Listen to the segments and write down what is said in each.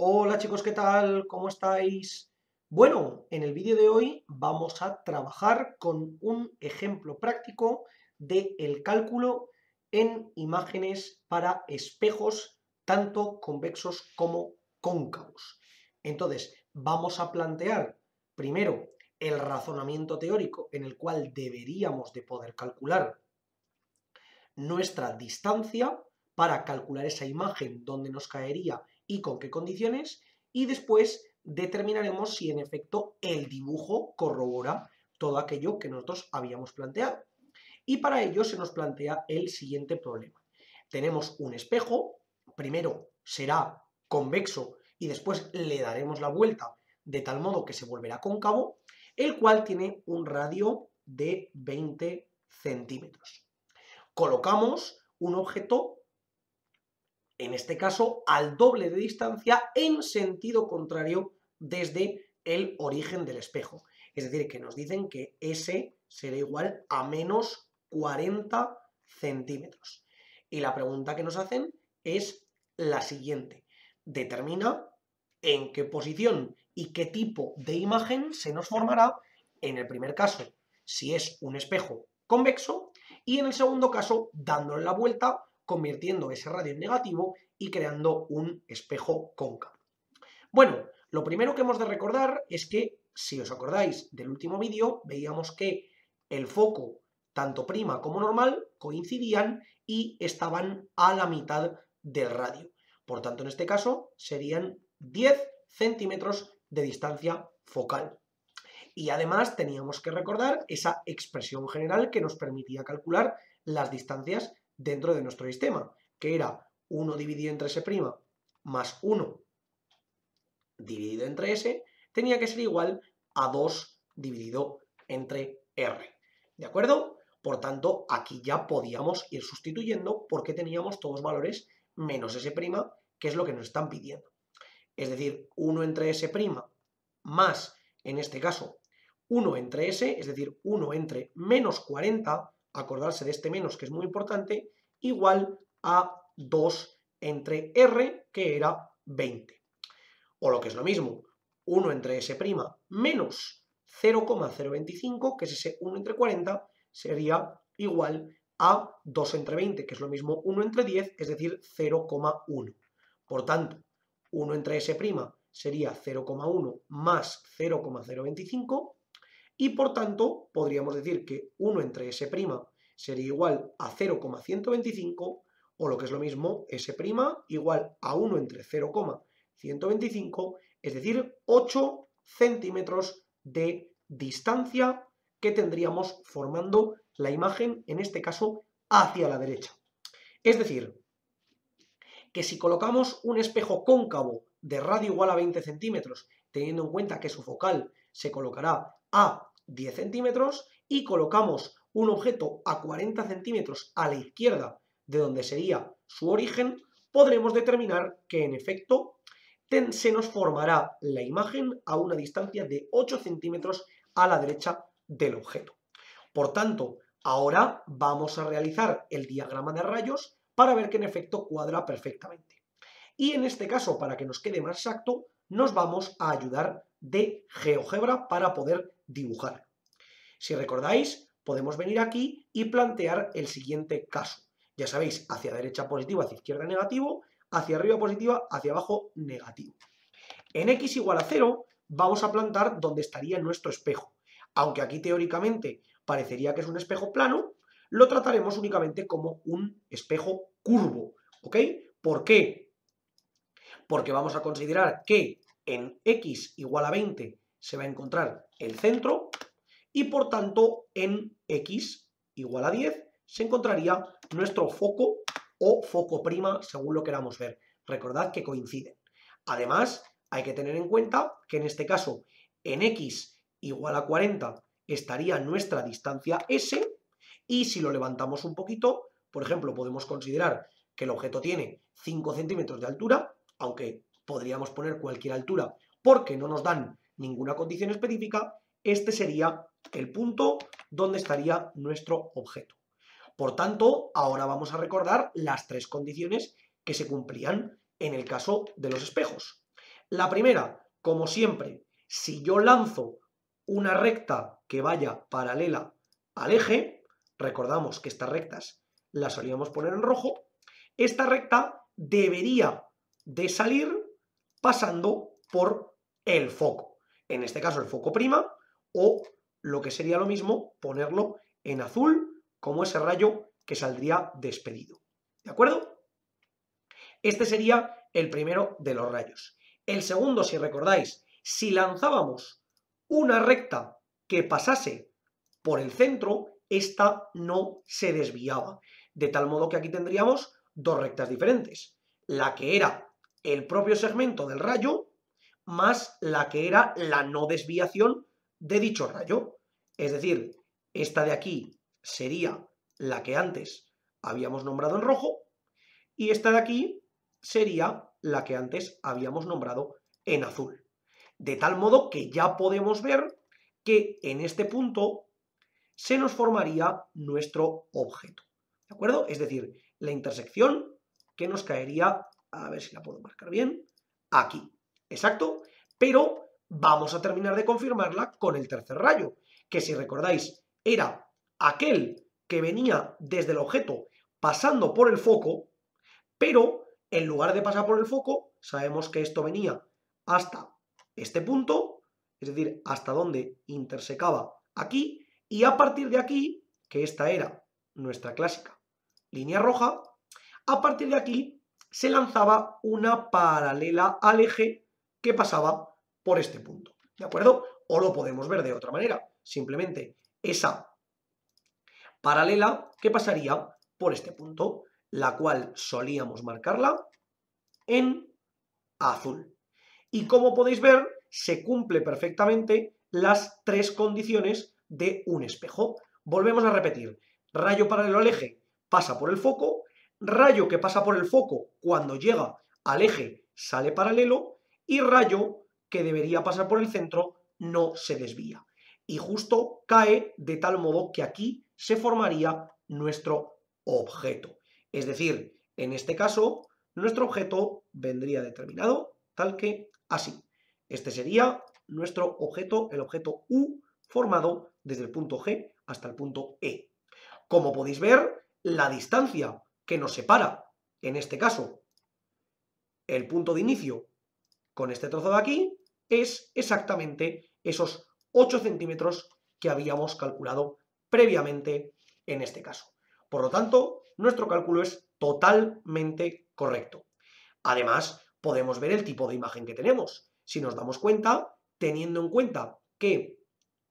Hola chicos, ¿qué tal? ¿Cómo estáis? Bueno, en el vídeo de hoy vamos a trabajar con un ejemplo práctico del cálculo en imágenes para espejos, tanto convexos como cóncavos. Entonces, vamos a plantear primero el razonamiento teórico en el cual deberíamos de poder calcular nuestra distancia para calcular esa imagen, dónde nos caería y con qué condiciones, y después determinaremos si en efecto el dibujo corrobora todo aquello que nosotros habíamos planteado. Y para ello se nos plantea el siguiente problema. Tenemos un espejo, primero será convexo y después le daremos la vuelta de tal modo que se volverá cóncavo, el cual tiene un radio de 20 centímetros. Colocamos un objeto, en este caso, al doble de distancia en sentido contrario desde el origen del espejo. Es decir, que nos dicen que S será igual a menos 40 centímetros. Y la pregunta que nos hacen es la siguiente. Determina en qué posición y qué tipo de imagen se nos formará, en el primer caso, si es un espejo convexo, y en el segundo caso, dándole la vuelta, convirtiendo ese radio en negativo y creando un espejo cóncavo. Bueno, lo primero que hemos de recordar es que, si os acordáis del último vídeo, veíamos que el foco, tanto prima como normal, coincidían y estaban a la mitad del radio. Por tanto, en este caso, serían 10 centímetros de distancia focal. Y además teníamos que recordar esa expresión general que nos permitía calcular las distancias dentro de nuestro sistema, que era 1 dividido entre S' más 1 dividido entre S, tenía que ser igual a 2 dividido entre R. ¿De acuerdo? Por tanto, aquí ya podíamos ir sustituyendo porque teníamos todos valores menos S', que es lo que nos están pidiendo. Es decir, 1 entre S' más, en este caso, 1 entre S, es decir, 1 entre menos 40, acordarse de este menos que es muy importante, igual a 2 entre R, que era 20. O lo que es lo mismo, 1 entre S' menos 0,025, que es ese 1 entre 40, sería igual a 2 entre 20, que es lo mismo 1 entre 10, es decir, 0,1. Por tanto, 1 entre S' sería 0,1 más 0,025 y por tanto podríamos decir que 1 entre S' sería igual a 0,125 o lo que es lo mismo S' igual a 1 entre 0,125, es decir, 8 centímetros de distancia que tendríamos formando la imagen, en este caso, hacia la derecha. Es decir, que si colocamos un espejo cóncavo de radio igual a 20 centímetros, teniendo en cuenta que su focal se colocará a 10 centímetros, y colocamos un objeto a 40 centímetros a la izquierda de donde sería su origen, podremos determinar que en efecto se nos formará la imagen a una distancia de 8 centímetros a la derecha del objeto. Por tanto, ahora vamos a realizar el diagrama de rayos para ver que en efecto cuadra perfectamente. Y en este caso, para que nos quede más exacto, nos vamos a ayudar de GeoGebra para poder dibujar. Si recordáis, podemos venir aquí y plantear el siguiente caso. Ya sabéis, hacia derecha positivo, hacia izquierda negativo, hacia arriba positiva, hacia abajo negativo. En x igual a 0 vamos a plantar donde estaría nuestro espejo. Aunque aquí teóricamente parecería que es un espejo plano, lo trataremos únicamente como un espejo curvo, ¿ok? ¿Por qué? Porque vamos a considerar que en x igual a 20 se va a encontrar el centro y por tanto en x igual a 10 se encontraría nuestro foco o foco prima, según lo queramos ver. Recordad que coinciden. Además, hay que tener en cuenta que en este caso en x igual a 40 estaría nuestra distancia S, y si lo levantamos un poquito, por ejemplo, podemos considerar que el objeto tiene 5 centímetros de altura, aunque podríamos poner cualquier altura porque no nos dan ninguna condición específica, este sería el punto donde estaría nuestro objeto. Por tanto, ahora vamos a recordar las tres condiciones que se cumplían en el caso de los espejos. La primera, como siempre, si yo lanzo una recta que vaya paralela al eje, recordamos que estas rectas las solíamos poner en rojo, esta recta debería de salir pasando por el foco. En este caso el foco prima, o lo que sería lo mismo, ponerlo en azul como ese rayo que saldría despedido. ¿De acuerdo? Este sería el primero de los rayos. El segundo, si recordáis, si lanzábamos una recta que pasase por el centro, esta no se desviaba. De tal modo que aquí tendríamos dos rectas diferentes. La que era el propio segmento del rayo más la que era la no desviación de dicho rayo. Es decir, esta de aquí sería la que antes habíamos nombrado en rojo y esta de aquí sería la que antes habíamos nombrado en azul. De tal modo que ya podemos ver que en este punto se nos formaría nuestro objeto. ¿De acuerdo? Es decir, la intersección que nos caería, a ver si la puedo marcar bien, aquí. Exacto, pero vamos a terminar de confirmarla con el tercer rayo, que si recordáis era aquel que venía desde el objeto pasando por el foco, pero en lugar de pasar por el foco, sabemos que esto venía hasta este punto, es decir, hasta donde intersecaba aquí, y a partir de aquí, que esta era nuestra clásica línea roja, a partir de aquí se lanzaba una paralela al eje que pasaba por este punto, ¿de acuerdo? O lo podemos ver de otra manera, simplemente esa paralela que pasaría por este punto, la cual solíamos marcarla en azul. Y como podéis ver, se cumple perfectamente las tres condiciones de un espejo. Volvemos a repetir, rayo paralelo al eje pasa por el foco, rayo que pasa por el foco cuando llega al eje sale paralelo y rayo que debería pasar por el centro no se desvía. Y justo cae de tal modo que aquí se formaría nuestro objeto. Es decir, en este caso, nuestro objeto vendría determinado tal que así. Este sería nuestro objeto, el objeto U, formado desde el punto G hasta el punto E. Como podéis ver, la distancia que nos separa, en este caso, el punto de inicio con este trozo de aquí, es exactamente esos 8 centímetros que habíamos calculado previamente en este caso. Por lo tanto, nuestro cálculo es totalmente correcto. Además, podemos ver el tipo de imagen que tenemos. Si nos damos cuenta, teniendo en cuenta que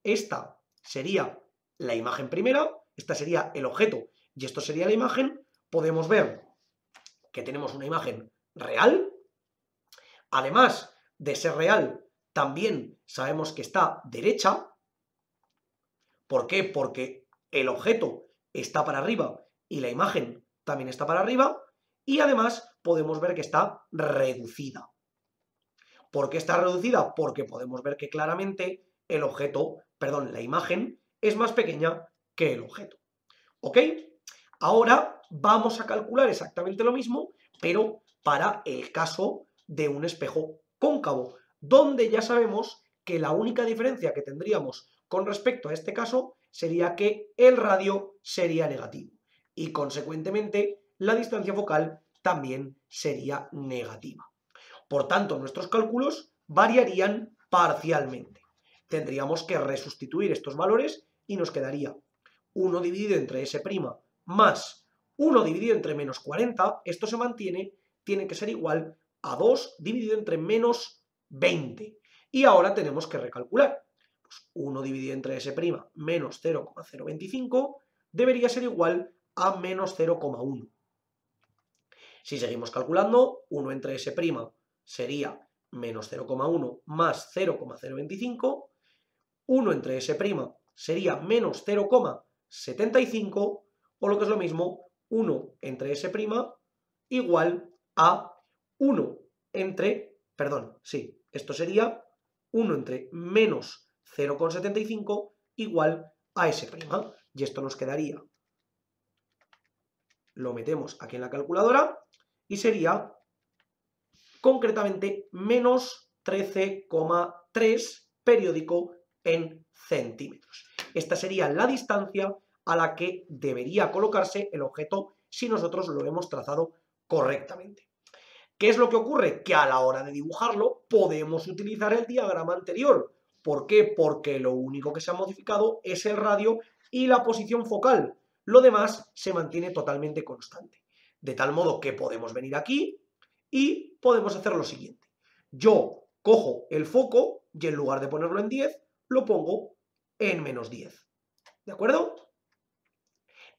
esta sería la imagen primera, esta sería el objeto y esto sería la imagen, podemos ver que tenemos una imagen real. Además de ser real, también sabemos que está derecha. ¿Por qué? Porque el objeto está para arriba y la imagen también está para arriba. Y además podemos ver que está reducida. ¿Por qué está reducida? Porque podemos ver que claramente el objeto, perdón, la imagen es más pequeña que el objeto. ¿Ok? Ahora vamos a calcular exactamente lo mismo, pero para el caso de un espejo cóncavo, donde ya sabemos que la única diferencia que tendríamos con respecto a este caso sería que el radio sería negativo y consecuentemente la distancia focal también sería negativa. Por tanto, nuestros cálculos variarían parcialmente. Tendríamos que resustituir estos valores y nos quedaría 1 dividido entre S' más 1 dividido entre menos 40, esto se mantiene, tiene que ser igual a 2 dividido entre menos 20. Y ahora tenemos que recalcular. Pues 1 dividido entre S' menos 0,025 debería ser igual a menos 0,1. Si seguimos calculando, 1 entre S' sería menos 0,1 más 0,025. 1 entre S' sería menos 0,75, o lo que es lo mismo, 1 entre S' igual a 1 entre, perdón, sí, esto sería 1 entre menos 0,75 igual a S'. Y esto nos quedaría, lo metemos aquí en la calculadora, y sería concretamente menos 13,3 periódico en centímetros. Esta sería la distancia a la que debería colocarse el objeto si nosotros lo hemos trazado correctamente. ¿Qué es lo que ocurre? Que a la hora de dibujarlo podemos utilizar el diagrama anterior. ¿Por qué? Porque lo único que se ha modificado es el radio y la posición focal. Lo demás se mantiene totalmente constante. De tal modo que podemos venir aquí y podemos hacer lo siguiente. Yo cojo el foco y en lugar de ponerlo en 10, lo pongo en menos 10. ¿De acuerdo?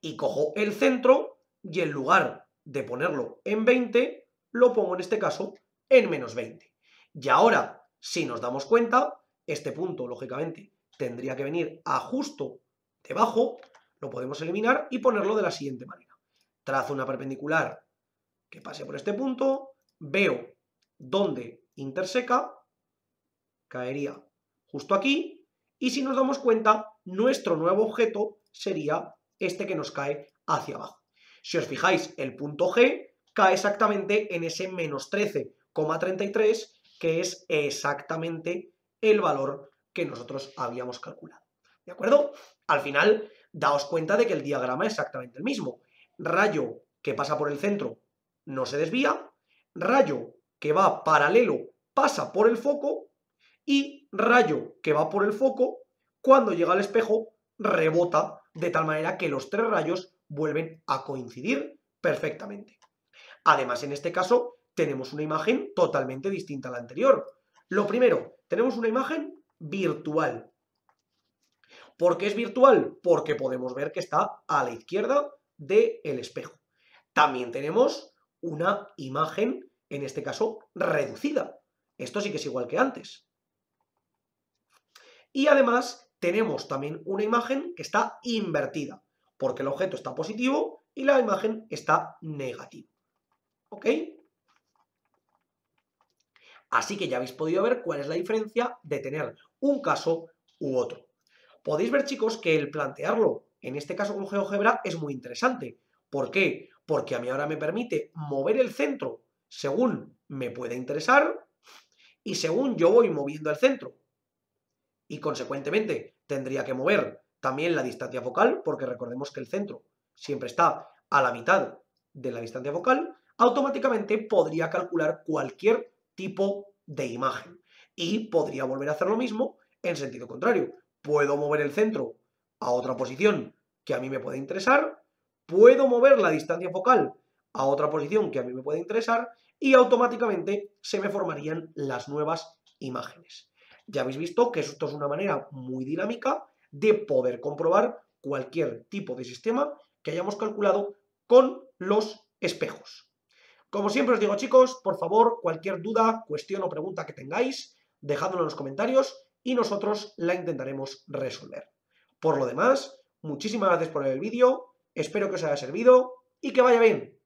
Y cojo el centro y en lugar de ponerlo en 20, lo pongo en este caso en menos 20. Y ahora, si nos damos cuenta, este punto, lógicamente, tendría que venir a justo debajo, lo podemos eliminar y ponerlo de la siguiente manera. Trazo una perpendicular que pase por este punto, veo dónde interseca, caería justo aquí, y si nos damos cuenta, nuestro nuevo objeto sería este que nos cae hacia abajo. Si os fijáis, el punto G cae exactamente en ese menos 13,33, que es exactamente el valor que nosotros habíamos calculado. ¿De acuerdo? Al final, daos cuenta de que el diagrama es exactamente el mismo. Rayo que pasa por el centro no se desvía, rayo que va paralelo pasa por el foco y rayo que va por el foco, cuando llega al espejo, rebota de tal manera que los tres rayos vuelven a coincidir perfectamente. Además, en este caso, tenemos una imagen totalmente distinta a la anterior. Lo primero, tenemos una imagen virtual. ¿Por qué es virtual? Porque podemos ver que está a la izquierda del espejo. También tenemos una imagen, en este caso, reducida. Esto sí que es igual que antes. Y además tenemos también una imagen que está invertida, porque el objeto está positivo y la imagen está negativa. ¿Ok? Así que ya habéis podido ver cuál es la diferencia de tener un caso u otro. Podéis ver, chicos, que el plantearlo, en este caso con GeoGebra, es muy interesante. ¿Por qué? Porque a mí ahora me permite mover el centro según me pueda interesar y según yo voy moviendo el centro. Y consecuentemente tendría que mover también la distancia focal, porque recordemos que el centro siempre está a la mitad de la distancia focal, automáticamente podría calcular cualquier tipo de imagen. Y podría volver a hacer lo mismo en sentido contrario. Puedo mover el centro a otra posición que a mí me puede interesar, puedo mover la distancia focal a otra posición que a mí me puede interesar y automáticamente se me formarían las nuevas imágenes. Ya habéis visto que esto es una manera muy dinámica de poder comprobar cualquier tipo de sistema que hayamos calculado con los espejos. Como siempre os digo, chicos, por favor, cualquier duda, cuestión o pregunta que tengáis, dejadlo en los comentarios y nosotros la intentaremos resolver. Por lo demás, muchísimas gracias por ver el vídeo, espero que os haya servido y que vaya bien.